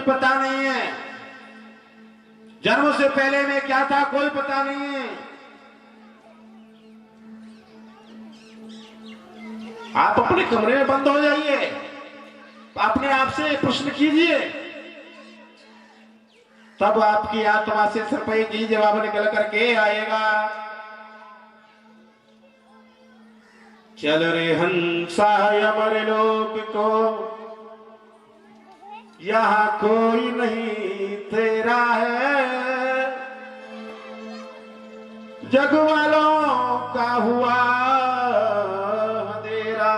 पता नहीं है। जन्म से पहले मैं क्या था कोई पता नहीं है। आप अपने कमरे में बंद हो जाइए, अपने आप से प्रश्न कीजिए, तब आपकी आत्मा से सिर्फ ही जवाब निकल करके आएगा। चल रे हंसा अमर लोक को, यहाँ कोई नहीं तेरा है। जग वालों का हुआ अंधेरा,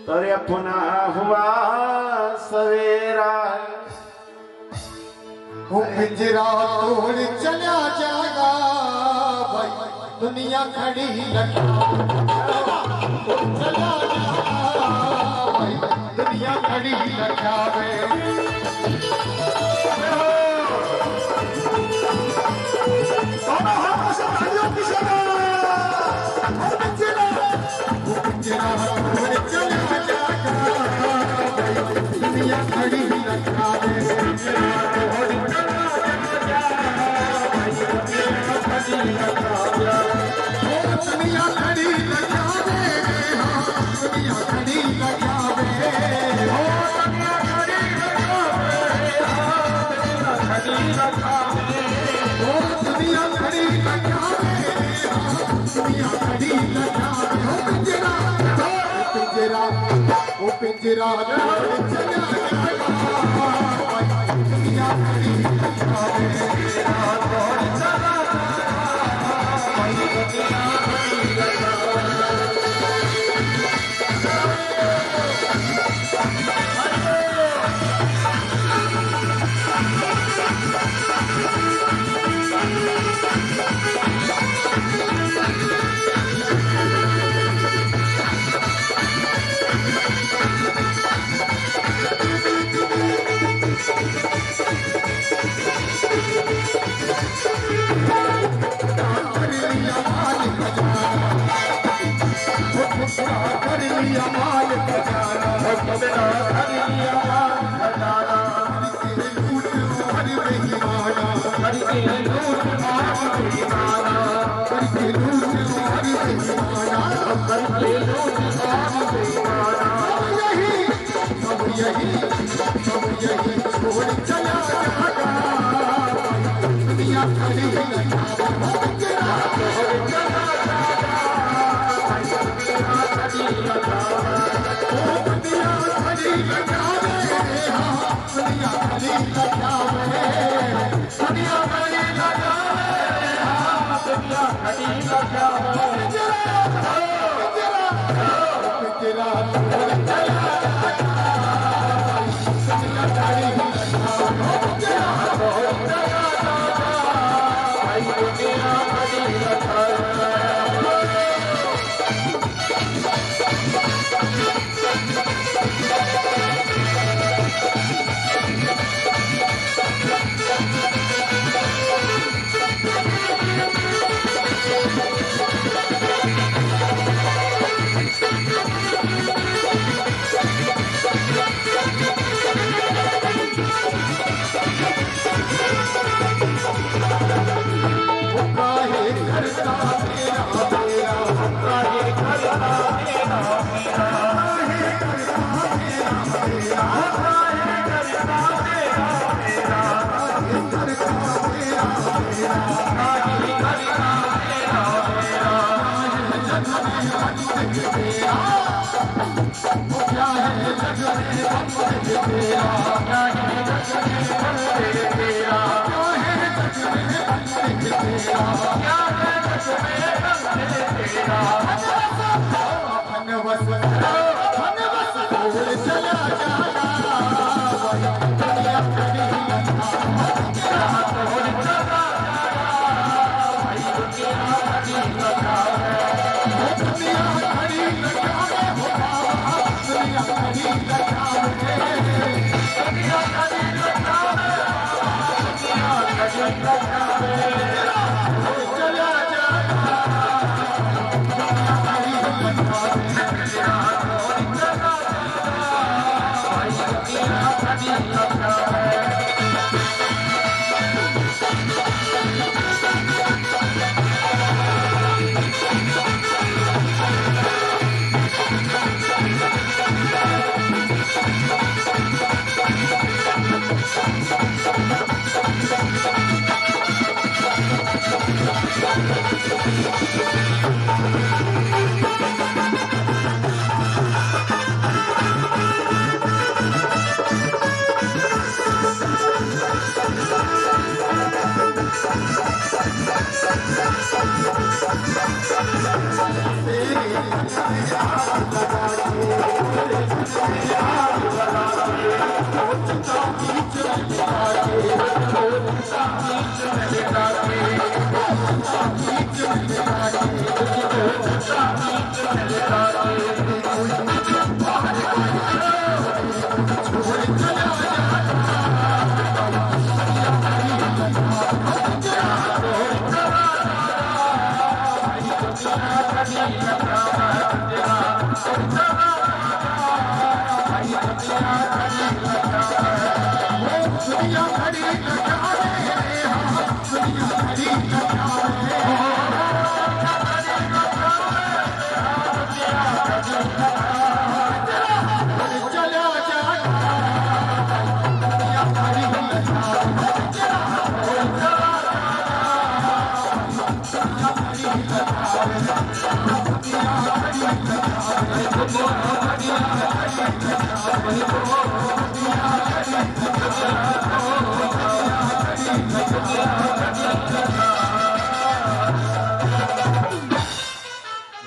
तेरे अपना हुआ सवेरा है। पिंजरा तोड़ चला जाएगा भाई, दुनिया खड़ी लगा चला जाएगा भाई, दुनिया खड़ी लगा दुनिया खड़ी लगा पिंजरा Yeah.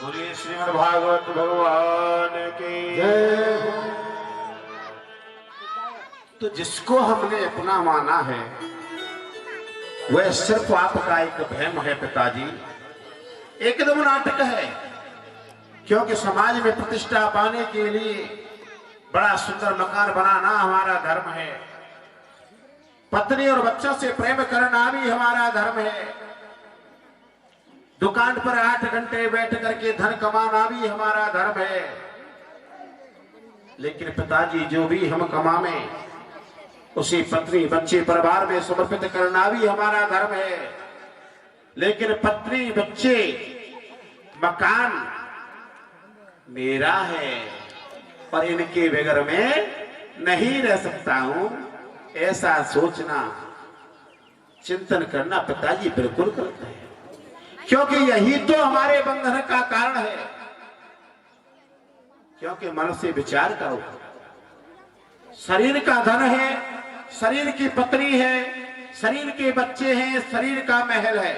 बोलिए श्रीमद् भागवत भगवान की जय। तो जिसको हमने अपना माना है वह सिर्फ आपका एक भ्रम है पिताजी, एकदम नाटक है। क्योंकि समाज में प्रतिष्ठा पाने के लिए बड़ा सुंदर मकान बनाना हमारा धर्म है, पत्नी और बच्चों से प्रेम करना भी हमारा धर्म है, दुकान पर 8 घंटे बैठ करके धन कमाना भी हमारा धर्म है। लेकिन पिताजी जो भी हम कमावे उसी पत्नी बच्चे परिवार में समर्पित करना भी हमारा धर्म है। लेकिन पत्नी बच्चे मकान मेरा है और इनके बगैर में नहीं रह सकता हूं, ऐसा सोचना चिंतन करना पिताजी बिल्कुल करते हैं। क्योंकि यही तो हमारे बंधन का कारण है। क्योंकि मन से विचार करो, शरीर का धन है, शरीर की पत्नी है, शरीर के बच्चे हैं, शरीर का महल है।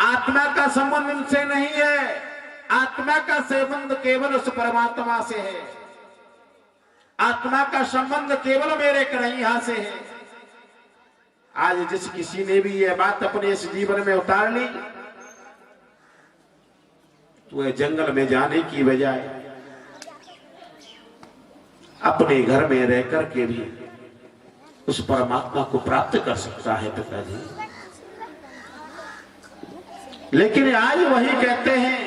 आत्मा का संबंध इनसे नहीं है, आत्मा का संबंध केवल उस परमात्मा से है। आत्मा का संबंध केवल मेरे कन्हैया से है। आज जिस किसी ने भी यह बात अपने इस जीवन में उतार ली तो वह जंगल में जाने की बजाय अपने घर में रह करके भी उस परमात्मा को प्राप्त कर सकता है पिताजी। लेकिन आज वही कहते हैं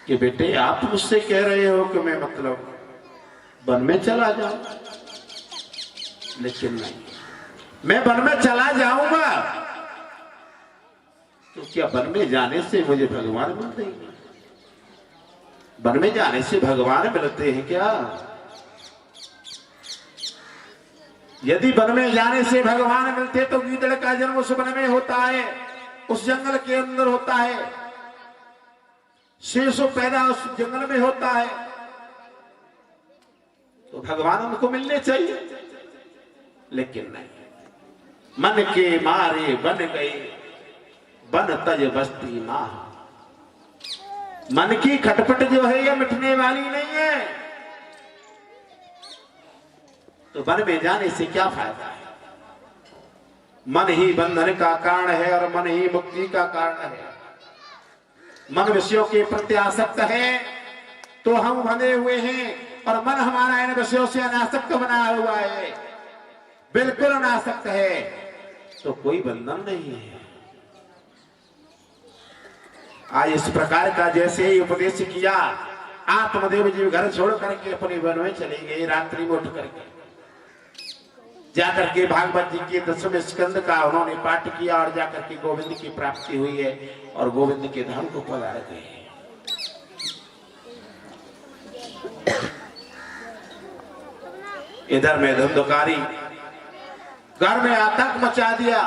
कि बेटे आप मुझसे कह रहे हो कि मैं मतलब वन में चला जाऊं, लेकिन नहीं, मैं वन में चला जाऊंगा तो क्या वन में जाने से मुझे भगवान मिलते हैं? वन में जाने से भगवान मिलते हैं क्या? यदि वन में जाने से भगवान मिलते तो गीदड़ का जन्म उस वन में होता है, उस जंगल के अंदर होता है, शेषो पैदा उस जंगल में होता है, तो भगवान उनको मिलने चाहिए। लेकिन नहीं, मन के मारे बन गए बन तज बस्ती माह। मन की खटपट जो है यह मिटने वाली नहीं है, तो वन में जाने से क्या फायदा है? मन ही बंधन का कारण है और मन ही मुक्ति का कारण है। मन विषयों के प्रति आसक्त है तो हम बंधे हुए हैं, और मन हमारा इन विषयों से अनासक्त बना हुआ है, बिल्कुल अनासक्त है, तो कोई बंधन नहीं है। आज इस प्रकार का जैसे ही उपदेश किया आत्मदेव जी घर छोड़ करके अपने वन में चले गए। रात्रि में उठ करके जाकर के भागवत जी के 10वें स्कंद का उन्होंने पाठ किया और जाकर के गोविंद की प्राप्ति हुई है और गोविंद के धाम को पधार गए। इधर में धुंधकारी घर में आतंक मचा दिया।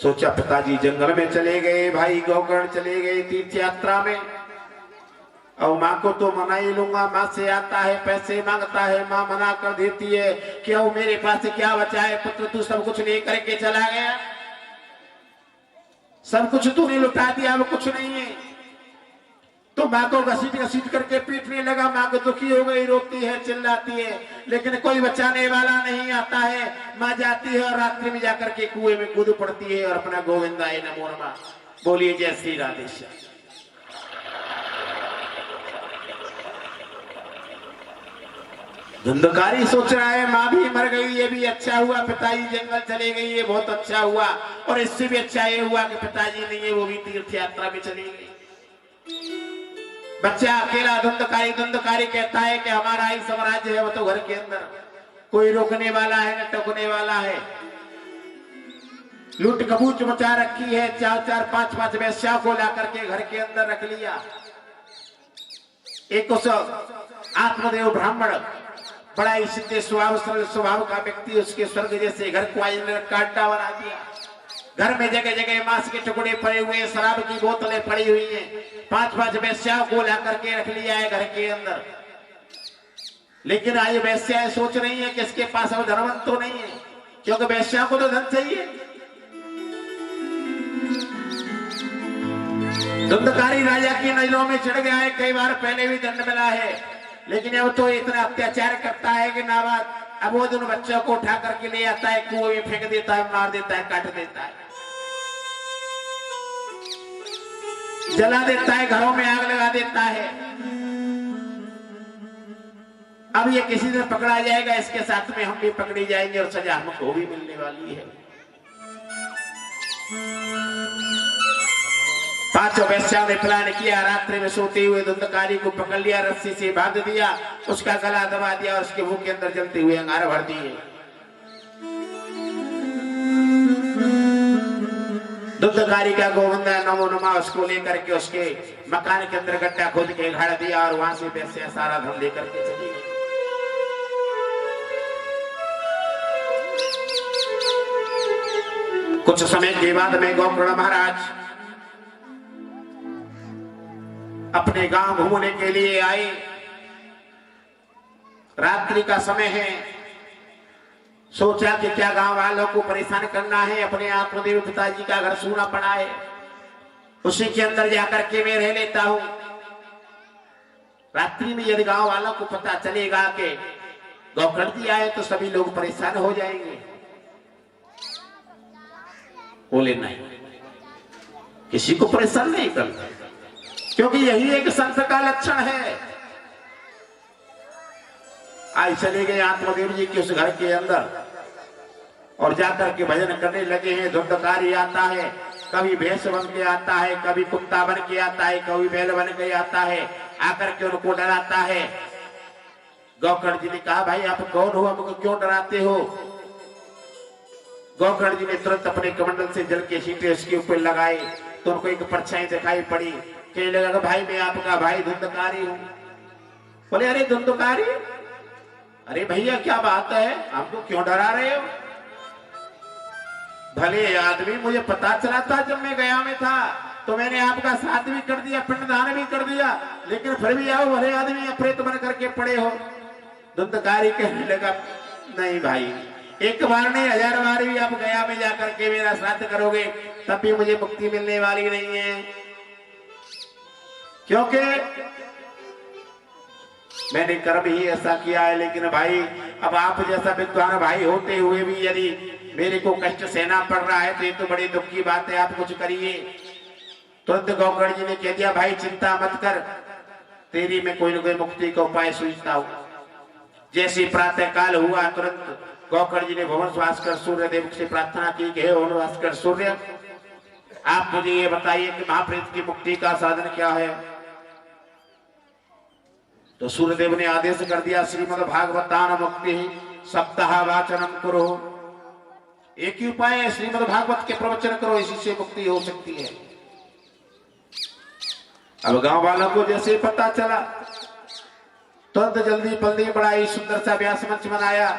सोचा पिताजी जंगल में चले गए, भाई गोकर्ण चले गए तीर्थ यात्रा में, और माँ को तो मना ही लूंगा, माँ से आता है पैसे मांगता है, माँ मना कर देती है, क्यों मेरे पास क्या बचा है पुत्र, तू सब कुछ ले करके चला गया, सब कुछ तूने लुटा दिया, वो कुछ नहीं है। तो माँ को घसीट घसीट करके पीटने लगा। माँ को दुखी हो गई, रोती है चिल्लाती है, लेकिन कोई बचाने वाला नहीं आता है। माँ जाती है और रात्रि में जाकर के कुएं में कूद पड़ती है और अपना गोविंदाय नमो नमः बोलिए जय श्री राधेश्याम। धुंधकारी सोच रहा है माँ भी मर गई, ये भी अच्छा हुआ, पिताजी जंगल चले गई, ये बहुत अच्छा हुआ, और इससे भी अच्छा ये हुआ कि पिताजी नहीं है, वो भी तीर्थ यात्रा में चली गई। बच्चा अकेला धुंधकारी कहता है कि हमारा ही साम्राज्य है, वो तो घर के अंदर कोई रोकने वाला है न टोकने वाला है। लूट कबूच मचा रखी है, 4-4 5-5 वेश्या को ला करके घर के अंदर रख लिया। एक उस आत्मदेव ब्राह्मण बड़ा ही सीधे स्वभाव सरल स्वभाव का व्यक्ति, उसके स्वर्ग जैसे घर को कांटा बना दिया। घर में जगह जगह मांस के टुकड़े पड़े हुए, शराब की बोतलें पड़ी हुई हैं, 5-5 वेश्याओं को ला करके रख लिया है घर के अंदर। लेकिन आज वेश्याएं सोच रही हैं कि इसके पास अब धनवंत तो नहीं है, क्योंकि वेश्याओं को तो धन चाहिए। धुंधकारी राजा की नजरों में चढ़ गया है, कई बार पहले भी दंड मिला है, लेकिन अब तो इतना अत्याचार करता है कि नाबाद अब वो दोनों बच्चों को उठा करके ले आता है, कुएं में फेंक देता है, मार देता है, काट देता है, जला देता है, घरों में आग लगा देता है। अब ये किसी दिन पकड़ा जाएगा, इसके साथ में हम भी पकड़ी जाएंगे और सजा हमको भी मिलने वाली है। 5 वेश्याओं ने प्लान किया, रात्रि में सोते हुए धुंधकारी को पकड़ लिया, रस्सी से बांध दिया, उसका गला दबा दिया और उसके मुंह के अंदर जलते हुए अंगार भर दिए। धुंधकारी का गोविंदा नमो नमः उसको लेकर के उसके मकान के अंदर गड्ढा खोद के गाड़ दिया और वहां से वेश्या सारा धन लेकर के चली गई। कुछ समय के बाद में गोकर्ण महाराज अपने गांव घूमने के लिए आए। रात्रि का समय है, सोचा कि क्या गांव वालों को परेशान करना है, अपने आत्मदेव पिताजी का घर सूना पड़ा है, उसी के अंदर जाकर के मैं रह लेता हूं। रात्रि में यदि गांव वालों को पता चलेगा कि गोकर्ण जी आए तो सभी लोग परेशान हो जाएंगे। बोले नहीं, किसी को परेशान नहीं करना, क्योंकि यही एक संत का लक्षण है। आज चले गए आत्मदेव जी के उस घर के अंदर और जाकर के भजन करने लगे हैं। धुंधकारी आता है, कभी भैंस बन के आता है, कभी कुत्ता बन के आता है, कभी बैल बन के आता है, आकर के उनको डराता है। गोकर्ण जी ने कहा, भाई आप कौन हो, हमको क्यों डराते हो? गोकर्ण जी ने तुरंत अपने कमंडल से जल के छींटे उसके ऊपर लगाए तो उनको एक परछाई दिखाई पड़ी। कहने लगा, भाई मैं आपका भाई धुंधकारी हूं। बोले, अरे धुंधकारी, अरे भैया क्या बात है, हमको क्यों डरा रहे हो? भले आदमी, मुझे पता चला था जब मैं गया में था तो मैंने आपका साथ भी कर दिया, पिंडदान भी कर दिया, लेकिन फिर भी आओ भले आदमी प्रेत बन करके पड़े हो। धुंधकारी कहने लगा, नहीं भाई, एक बार नहीं 1000 बार भी आप गया में जाकर के मेरा श्राद्ध करोगे तब भी मुझे मुक्ति मिलने वाली नहीं है, क्योंकि मैंने कर्म ही ऐसा किया है। लेकिन भाई, अब आप जैसा विद्वान भाई होते हुए भी यदि मेरे को कष्ट सहना पड़ रहा है तो ये तो बड़ी दुख की बात है, आप कुछ करिए। तुरंत गोकर्ण जी ने कह दिया, भाई चिंता मत कर, तेरी मैं कोई न कोई मुक्ति का उपाय सोचता हूं। जैसे प्रातः काल हुआ, तुरंत गोकर्ण जी ने भुवन भास्कर सूर्य देव से प्रार्थना की कि हे भुवन भास्कर सूर्य, आप मुझे ये बताइए कि महाप्रेत की मुक्ति का साधन क्या है? तो सूर्यदेव ने आदेश कर दिया, श्रीमद् भागवतान मुक्ति सप्ताह वाचनम करो। एक ही उपाय है, श्रीमद् भागवत के प्रवचन करो, इसी से मुक्ति हो सकती है। अब गांव वालों को जैसे पता चला, तुरंत जल्दी पल्दी बढ़ाई, सुंदर सा व्यास मंच बनाया।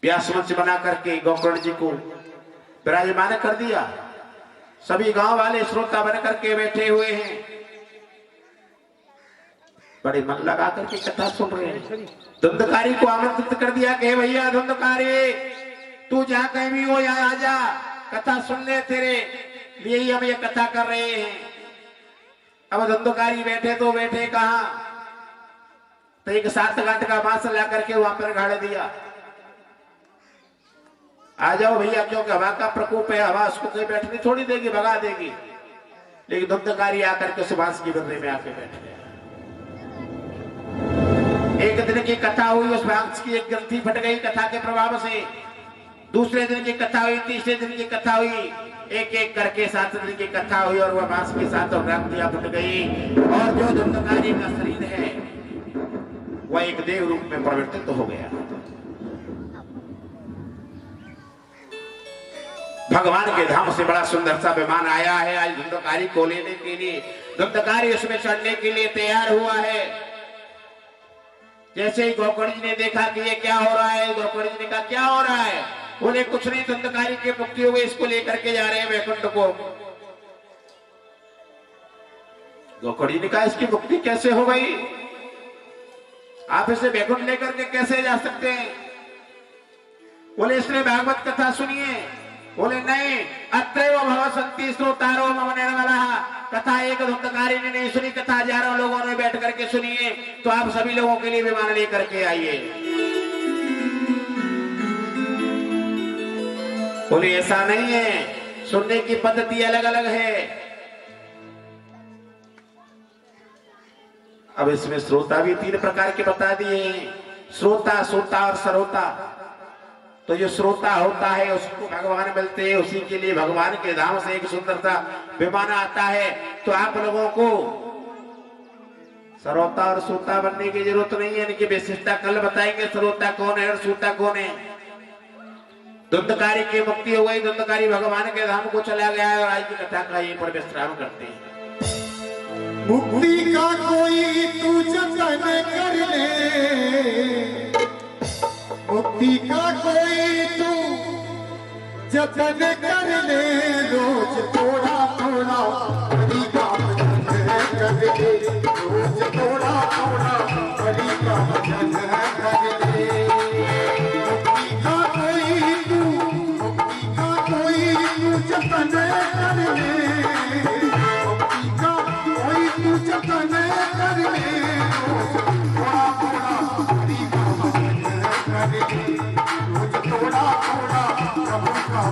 व्यास मंच बना करके गोकर्ण जी को विराजमान कर दिया। सभी गांव वाले श्रोता बन करके बैठे हुए हैं, बड़े मन लगा करके कथा सुन रहे हैं। धुंधकारी को आमंत्रित कर दिया कि भैया धुंधकारी, तू जहां कहीं भी हो यहाँ आ जा, कथा सुन ले, तेरे लिए ही हम ये कथा कर रहे हैं। अब धुंधकारी बैठे तो बैठे कहां, तो एक 7 गांठ का बांस ला करके वहां पर गाड़ दिया। आ जाओ भैया, क्योंकि हवा का प्रकोप है, हवा उसको कहीं बैठने थोड़ी देगी, भगा देगी। लेकिन धुंधकारी आकर के बांस की बदले में आके बैठ गया। एक दिन की कथा हुई, उस बांस की एक ग्रंथि फट गई कथा के प्रभाव से। दूसरे दिन की कथा हुई, तीसरे दिन की कथा हुई, एक एक करके 7 दिन की कथा हुई और वह बांस के साथ ग्रंथियां फट गई। और जो धुंधकारी का शरीर है वह एक देव रूप में परिवर्तित हो गया। भगवान के धाम से बड़ा सुंदर सा विमान आया है आज धुंधकारी को लेने के लिए। धुंधकारी उसमें चढ़ने के लिए तैयार हुआ है। जैसे ही गोकर्ण जी ने देखा कि ये क्या हो रहा है, गोकर्ण जी ने कहा क्या हो रहा है? बोले कुछ नहीं, धुंधकारी की मुक्ति हो गई, इसको लेकर के जा रहे हैं वैकुंठ को। गोकर्ण जी ने कहा इसकी मुक्ति कैसे हो गई? आप इसे वैकुंठ लेकर के कैसे जा सकते हैं? बोले इसने भागवत कथा सुनिए। बोले नहीं, अत्रैव भवसन्ति श्रोतारो मम निर्मलः। कथा एक धुंधकारी ने नहीं सुनी, कथा हजारों लोगों ने बैठ करके सुनी है। तो आप सभी लोगों के लिए विमान लेकर के आइए। बोले ऐसा नहीं है, सुनने की पद्धति अलग अलग है। अब इसमें श्रोता भी 3 प्रकार के बता दिए हैं, श्रोता, श्रोता और सरोता। तो जो श्रोता होता है उसको भगवान मिलते हैं, उसी के लिए भगवान के धाम से एक सुंदर सा विमान आता है। तो आप लोगों को सरोता और श्रोता बनने की जरूरत नहीं है, इनकी विशेषता कल बताएंगे, श्रोता कौन है और श्रोता कौन है। धुंधकारी की मुक्ति हो गई, धुंधकारी भगवान के धाम को चला गया है और आज की कथा का यहीं पर विश्राम करते हैं। मुक्ति का कोई तू जतन कर ले, मुक्ति का कोई तू जतन कर ले, रोज थोड़ा थोड़ा हरि का भजन कर ले, रोज थोड़ा थोड़ा हरि का भजन कर ले। मुक्ति का कोई तू जतन कर ले, मुक्ति का कोई तू जतन कर ले, रोज थोड़ा थोड़ा हरि का भजन कर ले, रोज थोड़ा थोड़ा प्रभु का